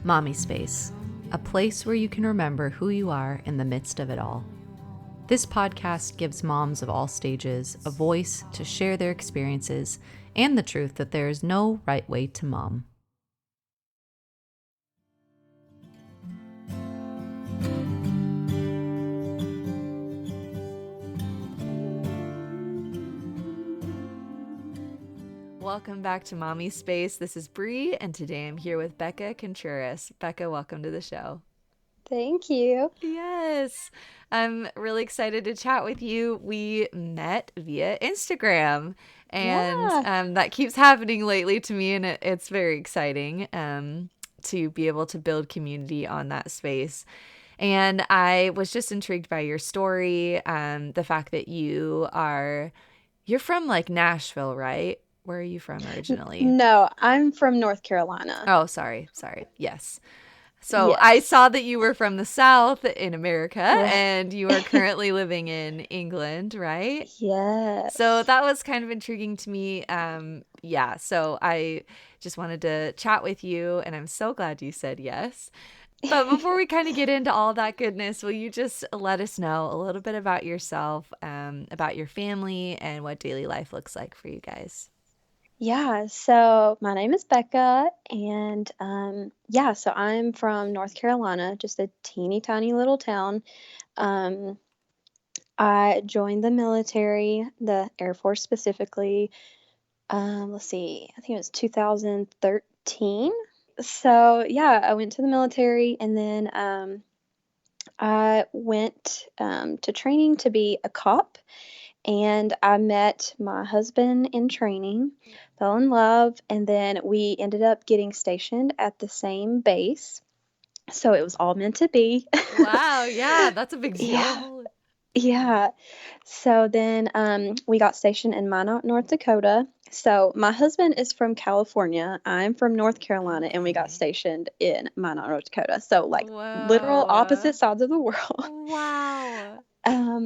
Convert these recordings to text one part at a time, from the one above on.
Mommispace, a place where you can remember who you are in the midst of it all. This podcast gives moms of all stages a voice to share their experiences and the truth that there is no right way to mom. Welcome back to Mommispace. This is Bree, and today I'm here with Beka Contreras. Beka, welcome to the show. Thank you. Yes, I'm really excited to chat with you. We met via Instagram, and Yeah. that keeps happening lately to me, and it's very exciting to be able to build community on that space. And I was just intrigued by your story, the fact that you're from like Nashville, right? Where are you from originally? No, I'm from North Carolina. Oh, sorry. Yes. So I Yes. saw that you were from the South in America Right. and you are currently living in England, right? So Yes. that was kind of intriguing to me. Yeah, so I just wanted to chat with you and I'm so glad you said yes. But before we kind of get into all that goodness, will you just let us know a little bit about yourself, about your family, and what daily life looks like for you guys? Yeah, so my name is Becca, and so I'm from North Carolina, just a teeny tiny little town. Um, I joined the military, the Air Force specifically. Let's see, I think it was 2013. So yeah, I went to the military, and then I went to training to be a cop, and I met my husband in training, fell in love, and then we ended up getting stationed at the same base. So it was all meant to be. Wow, yeah, that's a big Yeah, deal. yeah. So then we got stationed in Minot, North Dakota. So my husband is from California. I'm from North Carolina, and we got Okay. stationed in Minot, North Dakota. So like literal Whoa. opposite sides of the world. Wow.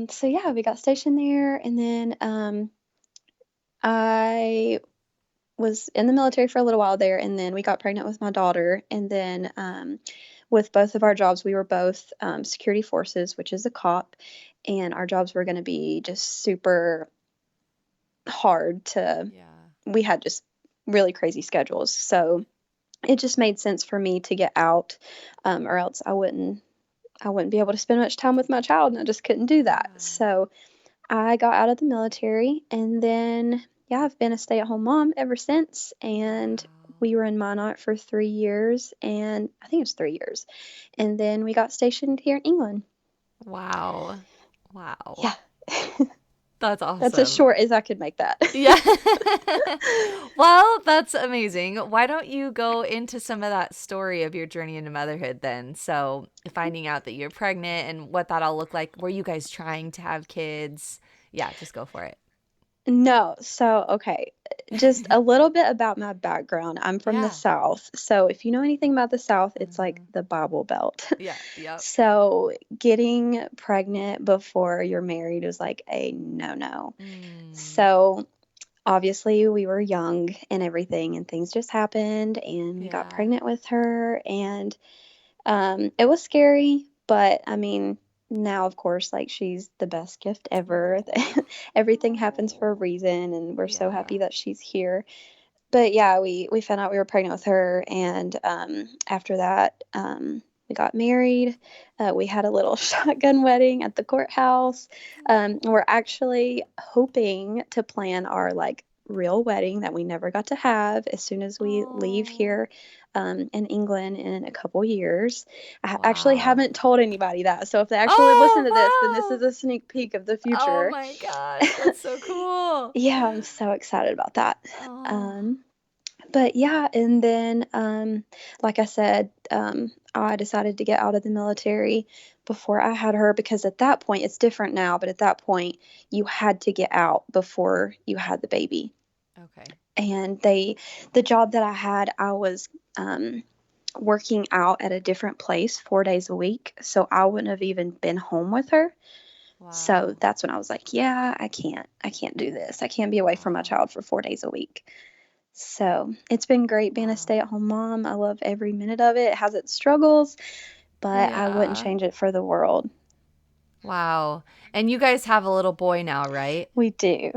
So yeah, we got stationed there, and then I was in the military for a little while there, and then we got pregnant with my daughter, and then with both of our jobs, we were both security forces, which is a cop, and our jobs were going to be just super hard to. Yeah. We had just really crazy schedules, so it just made sense for me to get out, or else I wouldn't be able to spend much time with my child, and I just couldn't do that. Yeah. So I got out of the military, and then yeah, I've been a stay-at-home mom ever since. And Wow. we were in Minot for 3 years, and I think it was 3 years. And then we got stationed here in England. Wow. Wow. Yeah, That's that's as awesome. short as I could make that. Yeah. Well, that's amazing. Why don't you go into some of that story of your journey into motherhood then? So, finding out that you're pregnant and what that all looked like. Were you guys trying to have kids? Yeah, just go for it. No, so okay, just a little bit about my background. I'm from the Yeah. South. So if you know anything about the South, it's like Mhm. the Bible Belt. Yeah. Yep. So getting pregnant before you're married is like a no-no. Mm. So obviously we were young and everything, and things just happened, and we got Yeah. pregnant with her, and it was scary, but I mean, now of course, like she's the best gift ever. Oh. Everything happens for a Oh. reason, and we're so Yeah. happy that she's here. But yeah, we found out we were pregnant with her, and after that, we got married. We had a little shotgun wedding at the courthouse. We're actually hoping to plan our like real wedding that we never got to have as soon as we leave Oh. here in England in a couple years. Actually Wow. haven't told anybody that. So if they actually listen Oh, to this, then this is wow. a sneak peek of the Oh future. my gosh, that's so cool. Yeah, I'm so excited about that. Oh. Um, but yeah, and then like I said, I decided to get out of the military before I had her, because at that point it's different now, but at that point you had to get out before you had the baby. Okay. And the job that I had, I was um, working out at a different place 4 days a week, so I wouldn't have even been home with her. So Wow. that's when I was like, yeah, I can't do this. I can't be away from my Wow. child for 4 days a week. So it's been great being a Wow. stay-at-home mom. I love every minute of it. It has its struggles, but I wouldn't Yeah. change it for the world. Wow. And you guys have a little boy now, right? We do.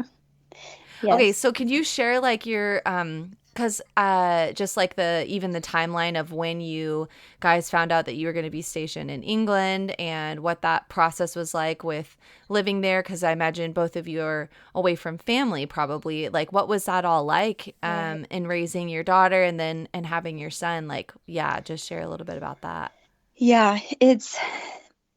Okay, Yes. so could you share like your cuz just like the even the timeline of when you guys found out that you were going to be stationed in England and what that process was like with living there, cuz I imagine both of you are away from family probably. Like what was that all like Right. in raising your daughter and then and having your son? Like yeah, just share a little bit about that. Yeah,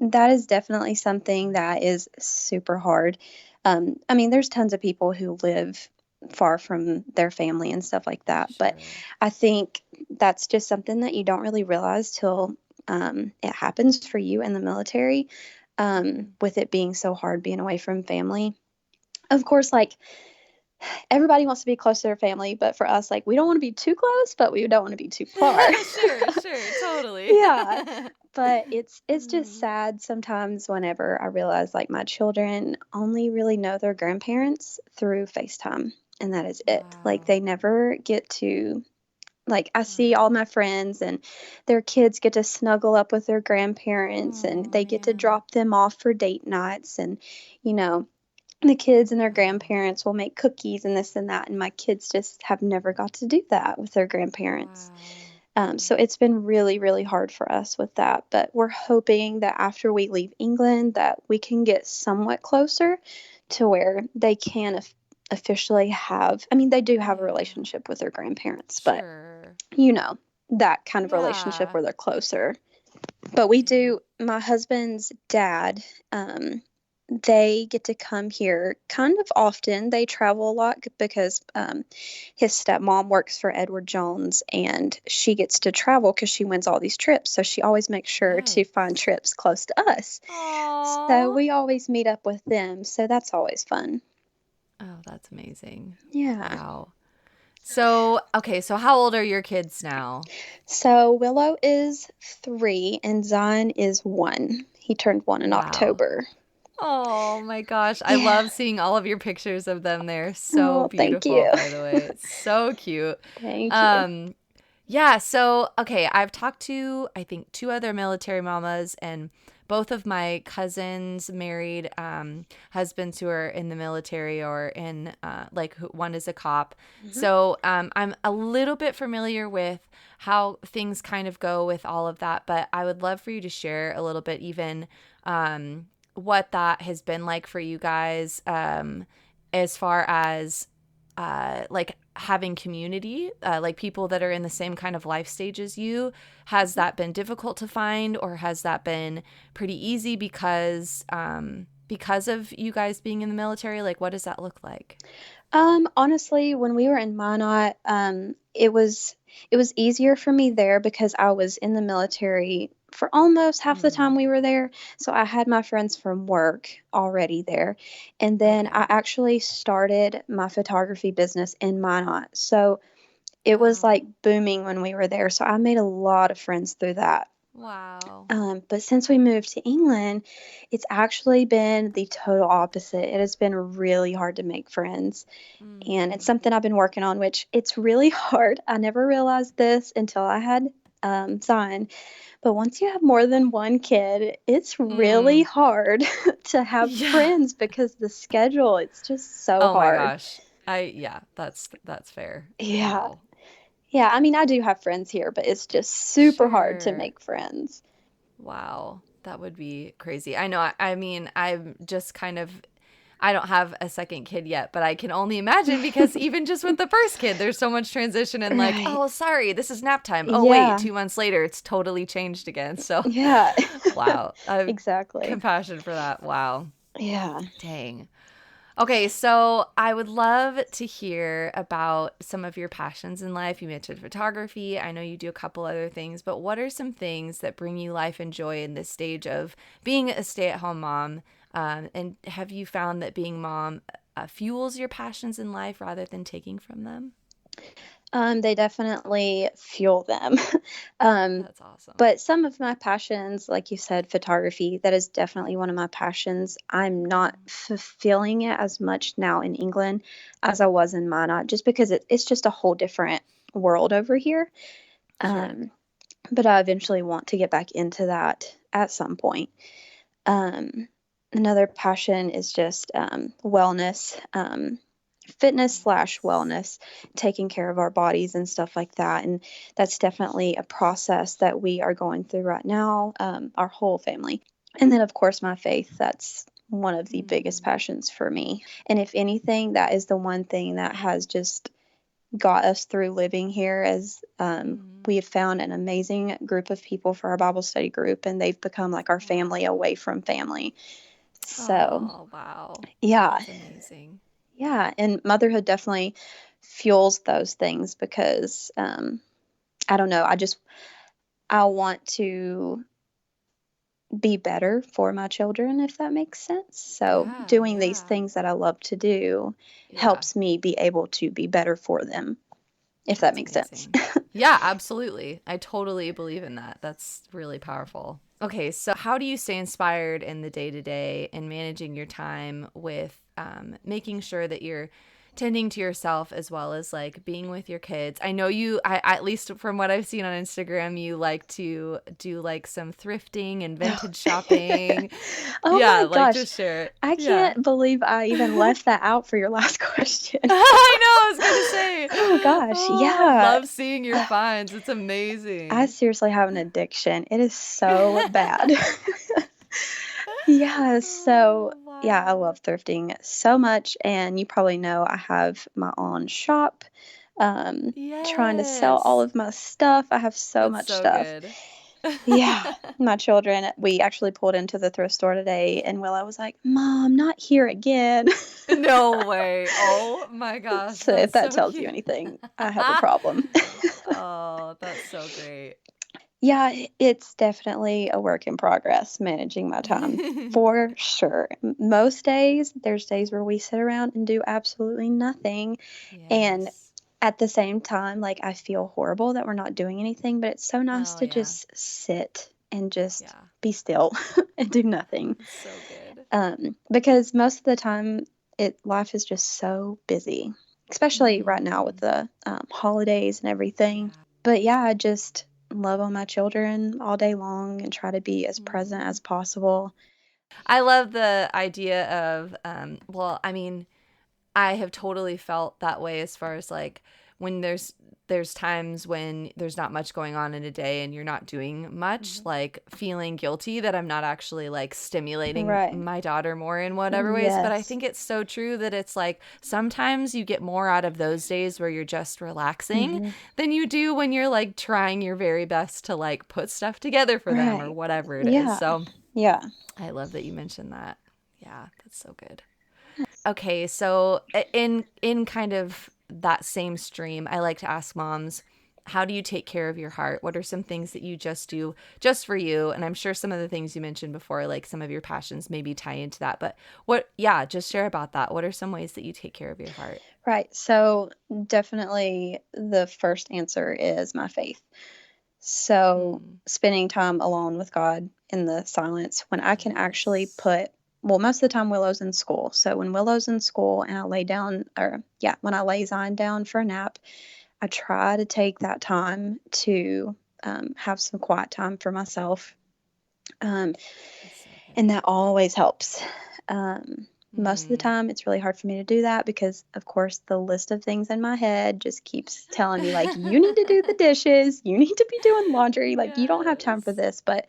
that is definitely something that is super hard. I mean, there's tons of people who live far from their family and stuff like that, but Sure. I think that's just something that you don't really realize till it happens for you in the military, Mhm. with it being so hard being away from family. Of course, like everybody wants to be close to their family, but for us, like we don't want to be too close, but we don't want to be too far. Sure, sure, totally. Yeah. But it's just Mm. sad sometimes whenever I realize like my children only really know their grandparents through FaceTime, and that is it. Like Wow. they never get to, like I see all Wow. my friends and their kids get to snuggle up with their grandparents and Oh they get to man. drop them off for date nights, and you know the kids and their Wow. grandparents will make cookies and this and that, and my kids just have never got to do that with their grandparents. Wow. So it's been really, really hard for us with that. But we're hoping that after we leave England, that we can get somewhat closer to where they can officially have. I mean, they do have a Yeah. relationship with their grandparents, but Sure. you know that kind of relationship Yeah. where they're closer. But we Yeah. do. My husband's dad, they get to come here kind of often. They travel a lot because his stepmom works for Edward Jones and she gets to travel because she wins all these trips. So she always makes sure to find Nice. trips close to us. So Oh. we always meet up with them. So that's always fun. Oh, that's amazing. Yeah. Wow. So, okay, so how old are your kids now? So Willow is 3 and Zion is 1. He turned 1 in Wow. October. Oh my gosh. I Yeah. love seeing all of your pictures of them. They're so Oh, thank beautiful, you. by the way. It's so cute. Thank you. Um, yeah, so okay, I've talked to I think two other military mamas and both of my cousins married husbands who are in the military or in one is a cop. Mhm. So I'm a little bit familiar with how things kind of go with all of that, but I would love for you to share a little bit even what that has been like for you guys as far as like having community, like people that are in the same kind of life stage as you. Has that been difficult to find, or has that been pretty easy because of you guys being in the military? Like, what does that look like? Honestly, when we were in Minot, it was easier for me there because I was in the military for almost half the Mm-hmm. time we were there. So I had my friends from work already there. And then I Okay. actually started my photography business in Minot. So it was Wow. like booming when we were there. So I made a lot of friends through that. Wow. But since we moved to England, it's actually been the total opposite. It has been really hard to make friends. And it's Mm. something I've been working on, which it's really hard. I never realized this until I had Zion. But once you have more than one kid, it's really Mm. hard to have Yeah. friends because the schedule, it's just so Oh my hard. gosh. Yeah, that's fair. Yeah. Wow. Yeah. I mean, I do have friends here, but it's just super hard to Sure. make friends. Wow, that would be crazy. I know. I mean, I'm just kind of. I don't have a second kid yet, but I can only imagine because even just with the first kid, there's so much transition and like, Right. oh, sorry, this is nap time. Oh, wait, Yeah. 2 months later, it's totally changed again. So, Yeah. wow. I have Exactly. compassion for that. Wow. Yeah. Dang. Okay, so I would love to hear about some of your passions in life. You mentioned photography. I know you do a couple other things, but what are some things that bring you life and joy in this stage of being a stay-at-home mom? And have you found that being mom fuels your passions in life rather than taking from them? They definitely fuel them. Um, That's awesome. but some of my passions, like you said, photography, that is definitely one of my passions. I'm not Mm, fulfilling it as much now in England as I was in Minot, just because it's just a whole different world over here. sure. Um, but I eventually want to get back into that at some point. Um, Another passion is just wellness, fitness slash Nice. wellness, taking care of our bodies and stuff like that. And that's definitely a process that we are going through right now, our whole family. And then, of course, my faith. That's one of the biggest Mm, passions for me. And if anything, that is the one thing that has just got us through living here as mm. we had found an amazing group of people for our Bible study group, and they've become like our family Wow. away from family. So, Oh, wow. yeah, That's amazing. yeah. And motherhood definitely fuels those things because I don't know, I want to be better for my children, if that makes sense. So, Yeah, doing these yeah. things that I love to do Yeah. helps me be able to be better for them, if that That's makes sense. amazing. Yeah, absolutely. I totally believe in that. That's really powerful. Okay, so how do you stay inspired in the day to day and managing your time with making sure that you're tending to yourself as well as like being with your kids? I know at least from what I've seen on Instagram, you like to do like some thrifting and vintage shopping. Oh Yeah, my like gosh. just share it. I Yeah. can't believe I even left that out for your last question. I know, I was gonna say. Oh gosh. Oh, Yeah. love seeing your finds. It's I amazing. seriously have an addiction. It is so bad. Yeah, so Oh, yeah, I wow. love thrifting so much, and you probably know I have my own shop, um, trying to sell all Yes. of my stuff. I have so That's much so stuff. good. Yeah, my children, we actually pulled into the thrift store today, and Willow was like, "Mom, not here again." No way. Oh my gosh, So if that's that so tells you cute. anything, I have a problem. Oh, that's so great. Yeah, it's definitely a work in progress managing my time for sure. Most days, there's days where we sit around and do absolutely nothing. And Yes. at the same time, like I feel horrible that we're not doing anything, but it's so nice Oh, to yeah. just sit and just Yeah. be still and do nothing. That's so good. Because most of the time, life is just so busy, especially right now with Mm-hmm. the holidays and everything. Yeah. But yeah, I just love on my children all day long and try to be as present Mm. as possible. I love the idea of, well, I mean, I have totally felt that way as far as like when there's times when there's not much going on in a day and you're not doing much, like feeling guilty that I'm not actually like stimulating Right. my daughter more in whatever ways. But I Yes. think it's so true that it's like sometimes you get more out of those days where you're just relaxing Hmm. than you do when you're like trying your very best to like put stuff together for them or Right. whatever it is. Yeah. So Yeah. I love that you mentioned that. Yeah, that's so good. Okay, so in kind of that same stream, I like to ask moms, how do you take care of your heart? What are some things that you just do just for you? And I'm sure some of the things you mentioned before, like some of your passions maybe tie into that. But yeah, just share about that. What are some ways that you take care of your heart? Right. So definitely the first answer is my faith. So, Mm, spending time alone with God in the silence when I can actually yes. well, most of the time Willow's in school. So, when Willow's in school and I lay down, or yeah, when I lay Zion down for a nap, I try to take that time to have some quiet time for myself. Um, That's so and good. that always helps. Most of the Mm. time, it's really hard for me to do that because, of course, the list of things in my head just keeps telling me, like, you need to do the dishes, you need to be doing laundry, like, you don't have time for Yes. this. But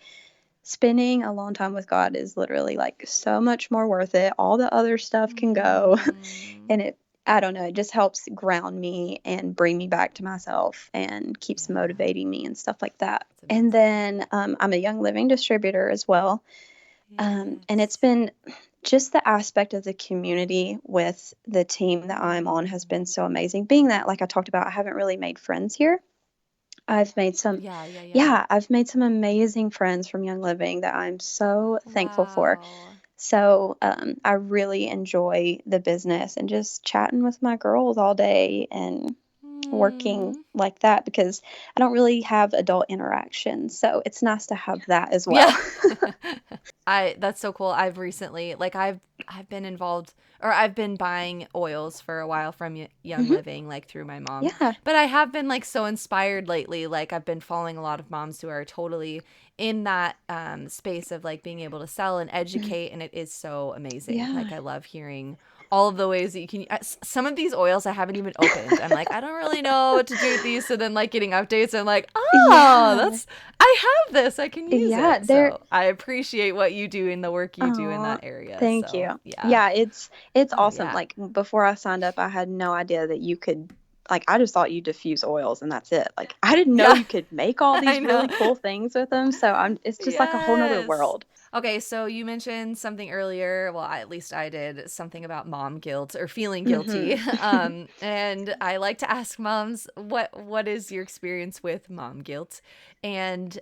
spending a long time with God is literally like so much more worth it. All the other stuff can go. Mm. And I don't know, it just helps ground me and bring me back to myself and keeps Yeah, motivating me and stuff like that. that's And amazing. then I'm a Young Living distributor as well. And it's Yes. been just the aspect of the community with the team that I'm on has Mm. been so amazing. Being that, like I talked about, I haven't really made friends here. I've made some, Yeah, yeah, yeah. yeah, I've made some amazing friends from Young Living that I'm so thankful for. Wow. So I really enjoy the business and just chatting with my girls all day and working Mm. like that because I don't really have adult interaction. So it's nice to have that as well. Yeah. I that's so cool. I've recently like I've been involved or I've been buying oils for a while from Young Hmm. Living like through my mom. Yeah. But I have been like so inspired lately. Like I've been following a lot of moms who are totally in that space of like being able to sell and Mhm. educate, and it is so amazing. Yeah. Like I love hearing all of the ways that you can some of these oils I haven't even opened. I'm like, I don't really know what to do with these. So then like getting updates, I'm like, oh, Yeah. that's I have this. I can use Yeah. it. There. So I appreciate what you do and the work you do in Oh, that area. thank So you. yeah. Yeah, it's Oh awesome. yeah. Like before I signed up, I had no idea that you could like I just thought you diffuse oils and that's it. Like I didn't know Yeah. you could make all I these know. really cool things with them. So I'm it's just like a whole nother Yes. world. Okay, so you mentioned something earlier. Well, at least I did something about mom guilt or feeling guilty. Hmm. And I like to ask moms, what is your experience with mom guilt? And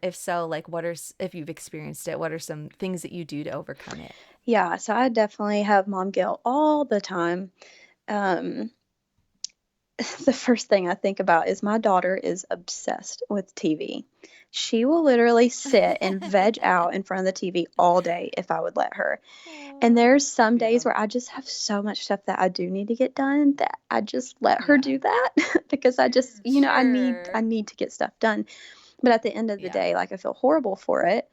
if so, like, if you've experienced it, what are some things that you do to overcome it? Yeah, so I definitely have mom guilt all the time. Um, the first thing I think about is my daughter is obsessed with TV. She will literally sit and veg out in front of the TV all day if I would let her. And Oh, there's some days yeah. where I just have so much stuff that I do need to get done that I just let her Yeah. do that because I just, I Sure. need to get stuff done. But at the end of the Yeah. day, like I feel horrible for it.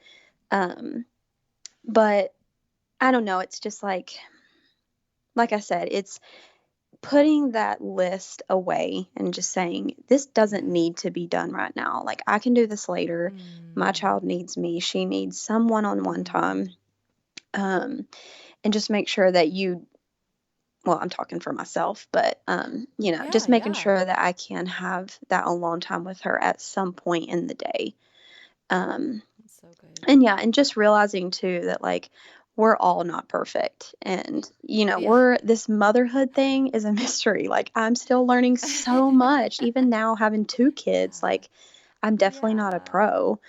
Um, but I don't know, it's just like I said, it's putting that list away and just saying this doesn't Yeah. need to be done right now. Like I can do this later. My Mm. child needs me. She needs some one-on-one Mm. time. Um, and just make sure that you well, I'm talking for myself, but Yeah, just making yeah. sure that I can have that alone time with her at some point in the day. Um, That's so good. and yeah, and just realizing too that like we're all not perfect. And Yeah. we're this motherhood thing is a mystery. Like I'm still learning so much, even now having two kids, Yeah. like I'm definitely not a Yeah. pro.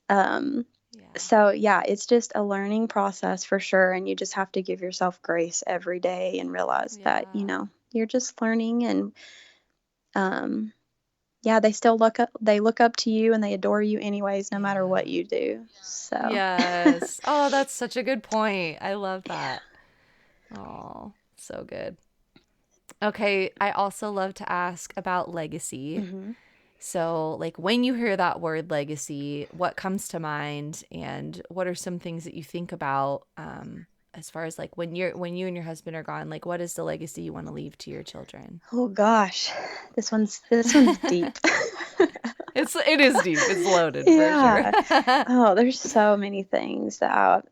Um, Yeah. so yeah, it's just a learning process for sure, and you just have to give yourself grace every day and realize that, Yeah. you're just learning and um yeah, they look up to you and they adore you anyways no matter what Yeah. you do. So, Yes. Oh, that's such a good point. I love that. Oh, so good. Okay, I also love to ask about legacy. mhm. So, like when you hear that word legacy, what comes to mind and what are some things that you think about as far as like when you and your husband are gone, like what is the legacy you want to leave to your children? Oh gosh. This one's deep. It is deep. It's loaded for sure. Yeah. Oh, there's so many things that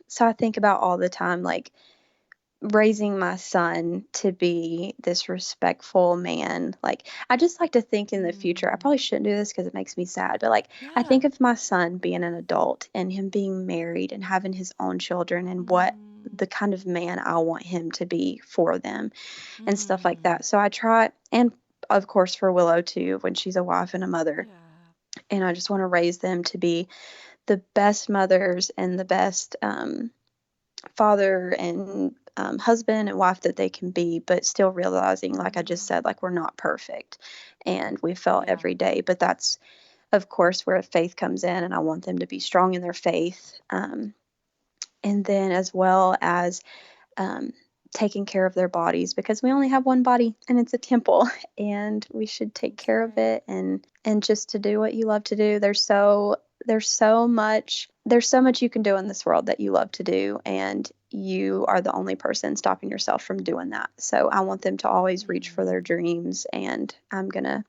so I think about all the time, like raising my son to be this respectful man. Like, I just like to think in the future. I Mm, probably shouldn't do this because it makes me sad, but like, I yeah. think of my son being an adult and him being married and having his own children and what Mm, the kind of man I want him to be for them and stuff like mm, that. So I try, and of course for Willow too, when she's a wife and a mother. yeah. And I just want to raise them to be the best mothers and the best father and husband and wife that they can be, but still realizing, like I just said, Mm, like we're not perfect and we fail yeah. every day. But that's, of course, where faith comes in, and I want them to be strong in their faith. And then, as well as um, taking care of their bodies because we only have one body and it's a temple and we should take That's care of right. it and just to do what you love to do. There's so much you can do in this world that you love to do, and you are the only person stopping yourself from doing that. So I want them to always reach for their Mm. dreams, and I'm going to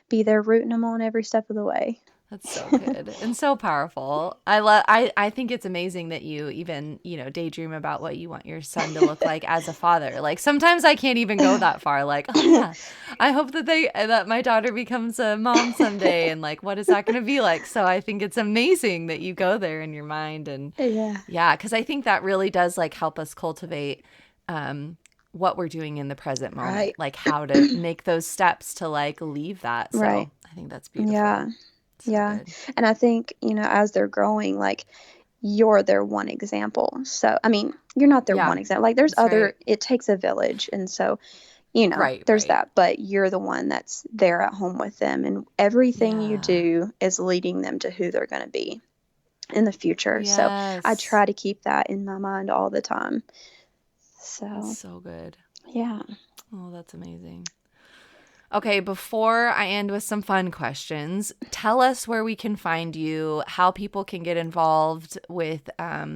be there rooting them on every step of the way. That's so good and so powerful. I think it's amazing that you even, daydream about what you want your son to look like as a father. Like sometimes I can't even go that far. Like, oh yeah, I hope that my daughter becomes a mom someday and like what is that going to be like? So I think it's amazing that you go there in your mind and Yeah. yeah, cuz I think that really does like help us cultivate what we're doing in the present moment, Right. like how to make those steps to like leave that. Right. So, I think that's Yeah. beautiful. So Yeah. good. And I think, as they're growing, like you're their one example. So, I mean, you're not their Yeah, one example. Like there's that's other, right. it takes a village. And so, Right, there's right. that, but you're the one that's there at home with them, and everything you Yeah. do is leading them to who they're going to be in the future. So I Yes. try to keep that in my mind all the time. That's So, so good. yeah. Oh, that's amazing. Okay, before I end with some fun questions, tell us where we can find you, how people can get involved with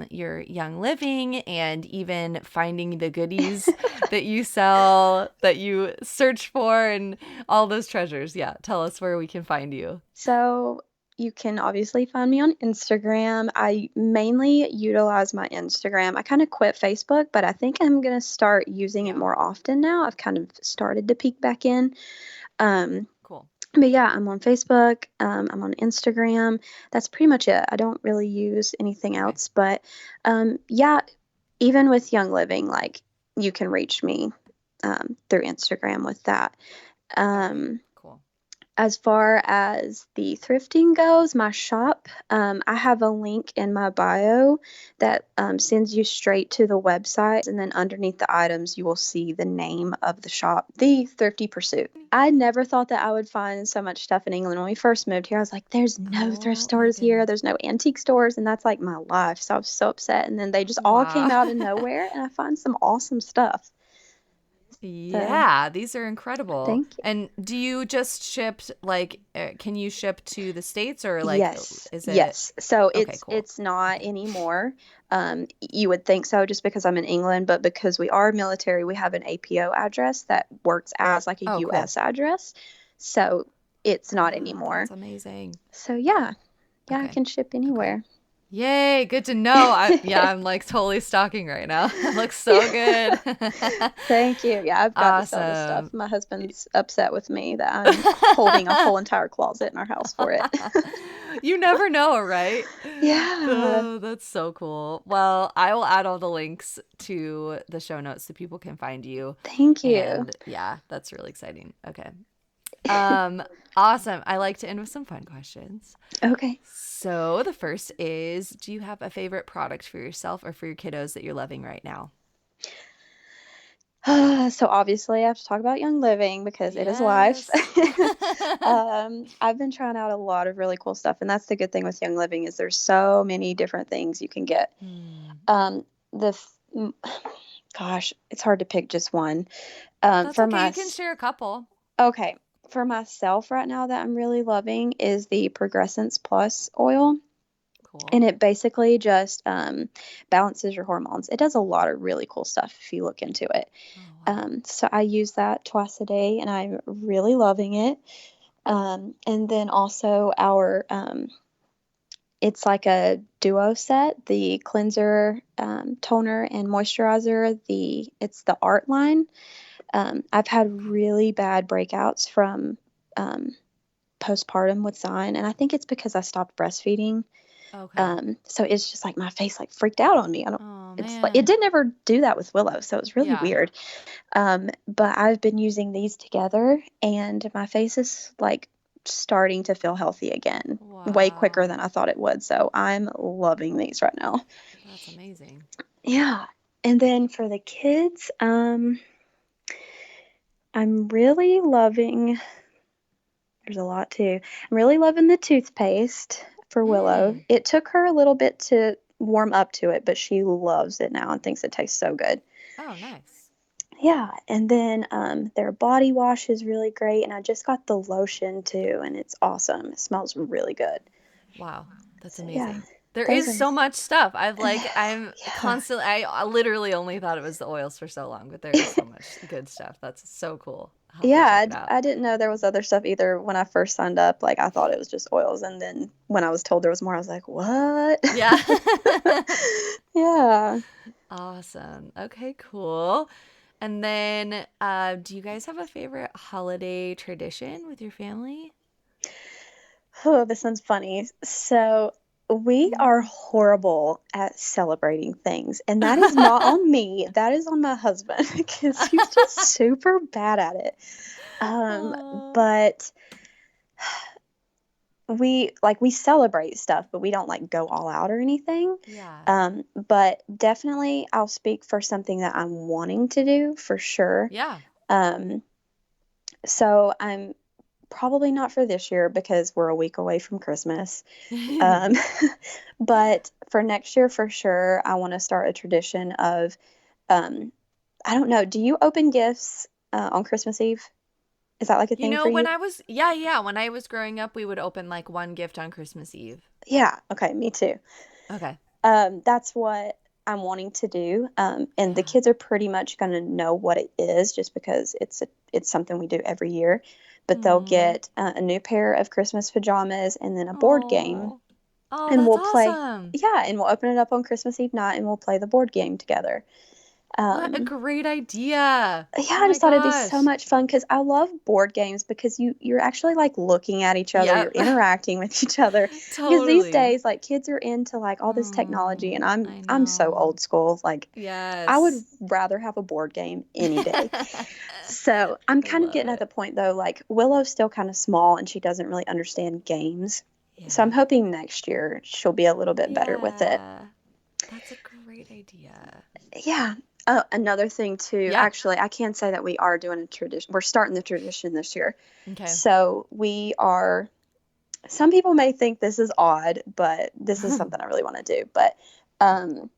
your Young Living, and even finding the goodies that you sell, that you search for, and all those treasures. Yeah, tell us where we can find you. So you can obviously find me on Instagram. I mainly utilize my Instagram. I kind of quit Facebook, but I think I'm going to start using it Yeah, more often now. I've kind of started to peek back in. Um, cool. but yeah, I'm on Facebook. I'm on Instagram. That's pretty much it. I don't really use anything Okay, else. But yeah, even with Young Living, like you can reach me through Instagram with that. okay, Um, cool. as far as the thrifting goes, my shop, I have a link in my bio that sends you straight to the website. And then underneath the items, you will see the name of the shop, The Thrifty Pursuit. I never thought that I would find so much stuff in England. When we first moved here, I was like, there's no thrift Oh my stores here, goodness. there's no antique stores. And that's like my life. So I was so upset. And then they just all came Wow. out of nowhere, and I find some awesome stuff. So Yeah, these are incredible. thank you. And do you just ship like can you ship to the States or like Yes, is it yes. So okay, it's cool. it's not Okay. anymore. You would think so just because I'm in England, but because we are military, we have an APO address that works as like a Oh, cool. US address. So it's not Ah, that's anymore. amazing. So yeah, yeah, I Okay. can ship Okay. anywhere. Yay, good to know. I'm like totally stalking right now. It looks so good. Thank you. Yeah, I've got to sell this stuff. Awesome. My husband's upset with me that I'm holding a whole entire closet in our house for it. You never know, right? Yeah, Oh, that's so cool. Well, I will add all the links to the show notes so people can find you. thank you. And yeah, that's really exciting. Okay. Um, awesome. I like to end with some fun questions. Okay. So the first is, do you have a favorite product for yourself or for your kiddos that you're loving right now? So obviously I have to talk about Young Living because it is life. Yes. I've been trying out a lot of really cool stuff, and that's the good thing with Young Living is there's so many different things you can get. Hmm. The gosh, it's hard to pick just one. That's For okay. my You can share a couple. okay, for myself right now that I'm really loving is the Progressence Plus oil. Cool. And it basically just balances your hormones. It does a lot of really cool stuff if you look into it. Oh, wow. So I use that twice a day, and I'm really loving it. And then also it's like a duo set, the cleanser, toner, and moisturizer. It's the Art line. I've had really bad breakouts from um, postpartum with Zion, and I think it's because I stopped breastfeeding. Okay. So it's just like my face like freaked out on me. I don't. Oh, It's like it man. did never do that with Willow, so it was really Yeah. weird. But I've been using these together, and my face is like starting to feel healthy again, way quicker Wow. than I thought it would. So I'm loving these right now. That's amazing. Yeah. And then for the kids, I'm really loving, there's a lot too. I'm really loving the toothpaste for Willow. Mm. It took her a little bit to warm up to it, but she loves it now and thinks it tastes so good. Oh, nice. Yeah, and then their body wash is really great, and I just got the lotion too, and it's awesome. It smells really good. Wow. That's So yeah, amazing. There those is are so much stuff. I'm yeah, constantly, I literally only thought it was the oils for so long, but there is so much good stuff. That's so cool. I'll have to check yeah. it out. I didn't know there was other stuff either when I first signed up. Like I thought it was just oils, and then when I was told there was more, I was like, what? Yeah. Yeah. Awesome. Okay, cool. And then, do you guys have a favorite holiday tradition with your family? Oh, this one's funny. So we are horrible at celebrating things, and that is not on me. That is on my husband because he's just super bad at it. Um, Oh, but we celebrate stuff, but we don't like go all out or anything. yeah. But definitely I'll speak for something that I'm wanting to do for sure. Yeah. Um, so I'm probably not for this year because we're a week away from Christmas. Um, but for next year, for sure, I want to start a tradition of, um, I don't know, do you open gifts on Christmas Eve? Is that like a You thing know, for when you? I was, yeah, yeah, when I was growing up, we would open like one gift on Christmas Eve. Yeah, okay, me too. Okay. That's what I'm wanting to do. And the Yeah. kids are pretty much going to know what it is just because it's something we do every year. But they'll Mm. get a new pair of Christmas pajamas and then a board game, Oh. Oh, and that's we'll play. awesome. Yeah, and we'll open it up on Christmas Eve night and we'll play the board game together. What a Um, great idea. yeah, Oh I my just thought it'd be so gosh. much fun because I love board games because you're actually like looking at each other, you're Yep. interacting with each other. Because these Totally. days, like kids are into like all this technology, and Oh, I'm I I'm so know. old school. Like I would Yes. rather have a board game any day. I So I'm kind of love getting at the it. point though, like Willow's still kind of small and she doesn't really understand games. So I'm Yeah. hoping next year she'll be a little bit better with it. Yeah. That's a great idea. Yeah. Oh, another thing too, Yeah. actually, I can say that we are doing a tradition. We're starting the tradition this year. Okay. So we are, some people may think this is odd, but this is something I really want to do. But um,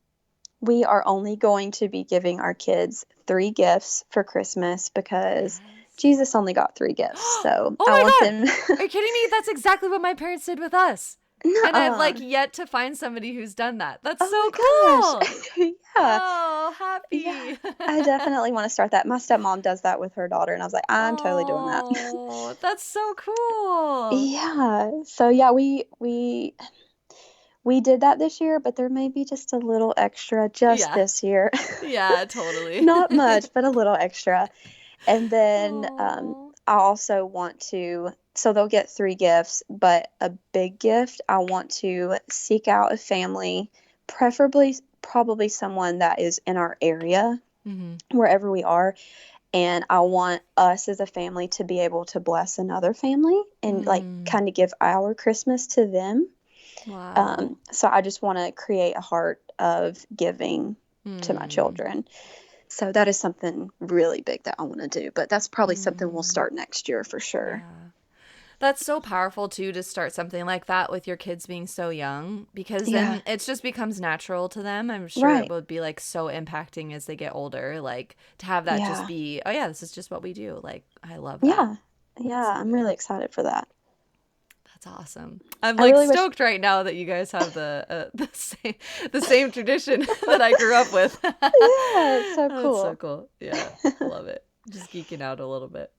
we are only going to be giving our kids 3 gifts for Christmas because Yes. Jesus only got 3 gifts. So Oh I want my God. them. Are you kidding me? That's exactly what my parents did with us. And I've Nuh-uh. like yet to find somebody who's done that. That's Oh so my cool. gosh. Yeah. Oh, Yeah. happy. I definitely want to start that. My stepmom does that with her daughter, and I was like, I'm totally doing that. Oh, that's so cool. Yeah. So yeah, we did that this year, but there may be just a little extra just Yeah. this year. Yeah, totally. Not much, but a little extra. And then Oh. I also want to, so they'll get 3 gifts, but a big gift, I want to seek out a family, preferably probably someone that is in our area, Hmm. wherever we are. And I want us as a family to be able to bless another family and like Mm. kind of give our Christmas to them. Wow. So I just want to create a heart of giving to my Mm. children. So that is something really big that I want to do, but that's probably something we'll Mm. start next year for sure. Yeah. That's so powerful too to start something like that with your kids being so young because Yeah, then it just becomes natural to them. I'm sure it right. would be like so impacting as they get older, like to have that just Yeah, be, oh yeah, this is just what we do. Like I love that. yeah, That's yeah. so I'm good. really excited for that. That's awesome. I'm I like really wish. stoked right now that you guys have the same tradition that I grew up with. Yeah, it's so That's so cool. cool. Yeah, I love it. Just geeking out a little bit.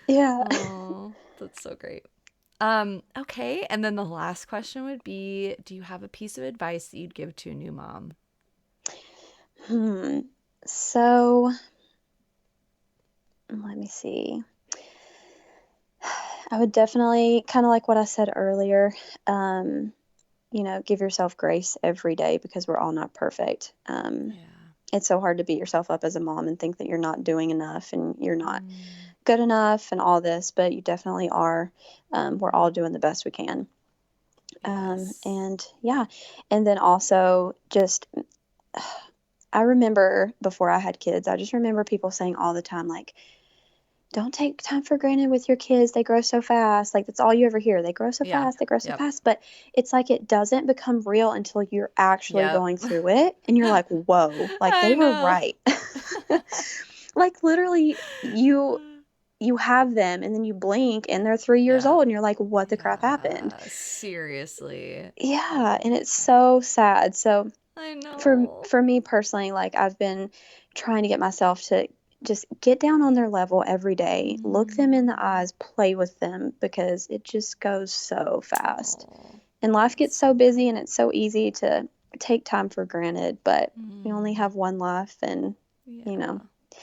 Yeah. Oh, that's so great. Okay, and then the last question would be, do you have a piece of advice that you'd give to a new mom? Hmm. So let me see. I would definitely kind of like what I said earlier. Um, give yourself grace every day because we're all not perfect. Yeah. It's so hard to beat yourself up as a mom and think that you're not doing enough and you're not Mm, good enough and all this, but you definitely are. We're all doing the best we can. yes. And yeah, and then also just, I remember before I had kids, I just remember people saying all the time, like, don't take time for granted with your kids. They grow so fast. Like, that's all you ever hear. They grow so Yeah. fast. They grow so Yep. fast. But it's like it doesn't become real until you're actually Yep. going through it. And you're like, whoa, like they I were know. right. Like, literally, you have them and then you blink and they're 3 years Yeah. old and you're like, what the crap happened? Yeah. Seriously. Yeah, and it's so sad. So I for know. for me personally, like I've been trying to get myself to just get down on their level every day, look them in the Mm. eyes, play with them because it just goes so fast. Oh, And life that's gets so so busy good. and it's so easy to take time for granted, but we only Mm. have one life and you know, Yeah.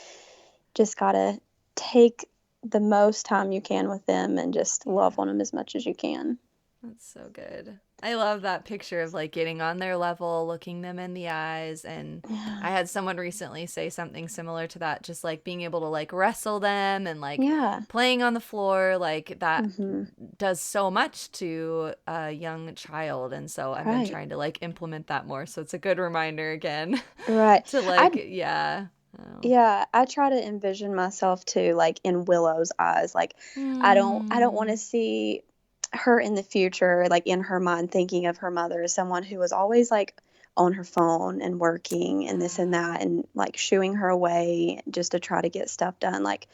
just got to take the most time you can with them and just love on Yeah. them as much as you can. That's so good. I love that picture of like getting on their level, looking them in the eyes. And Yeah. I had someone recently say something similar to that, just like being able to like wrestle them and like Yeah. playing on the floor, like that Hmm. does so much to a young child. And so I've been Right. trying to like implement that more. So it's a good reminder again Right. to like, I yeah. Yeah, I try to envision myself too, like in Willow's eyes. Like I don't want to Hmm. see her in the future, like in her mind thinking of her mother as someone who was always like on her phone and working and this and Yeah. that and like shooing her away just to try to get stuff done. Like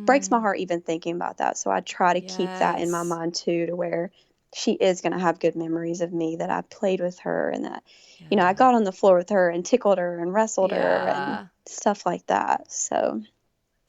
breaks my Hmm. heart even thinking about that. So I try to keep that in my Yes. mind too, to where she is going to have good memories of me, that I played with her and that, I Yeah. got on the floor with her and tickled her and wrestled her and Yeah. stuff like that. So,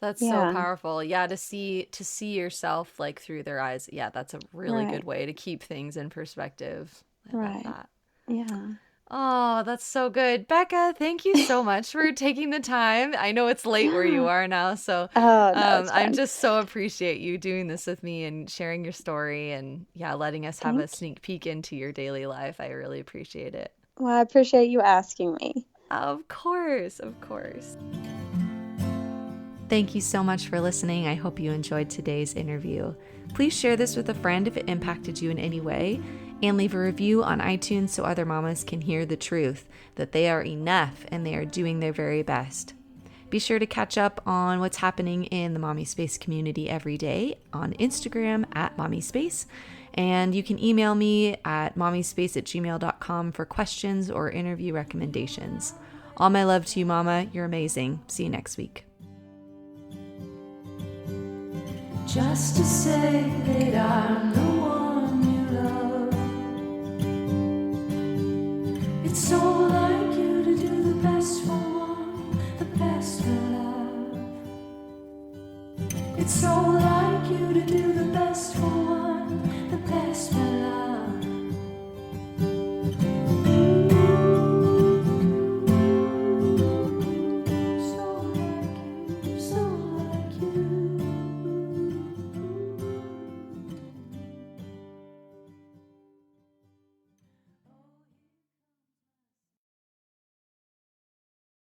That's so yeah, powerful. Yeah, to see yourself like through their eyes. Yeah, that's a really good right, way to keep things in perspective. I love right. that. Yeah. Oh, that's so good. Becca, thank you so much for taking the time. I know it's late where you Yeah. are now, so Oh, no, it's I'm fine. just so appreciate you doing this with me and sharing your story and yeah, letting us have a Thank you. sneak peek into your daily life. I really appreciate it. Well, I appreciate you asking me. Of course, of course. Thank you so much for listening. I hope you enjoyed today's interview. Please share this with a friend if it impacted you in any way, and leave a review on iTunes so other mamas can hear the truth that they are enough and they are doing their very best. Be sure to catch up on what's happening in the Mommispace community every day on Instagram at Mommispace. And you can email me at mommispace@gmail.com for questions or interview recommendations. All my love to you, Mama. You're amazing. See you next week. Just to say that I'm the one you love. It's so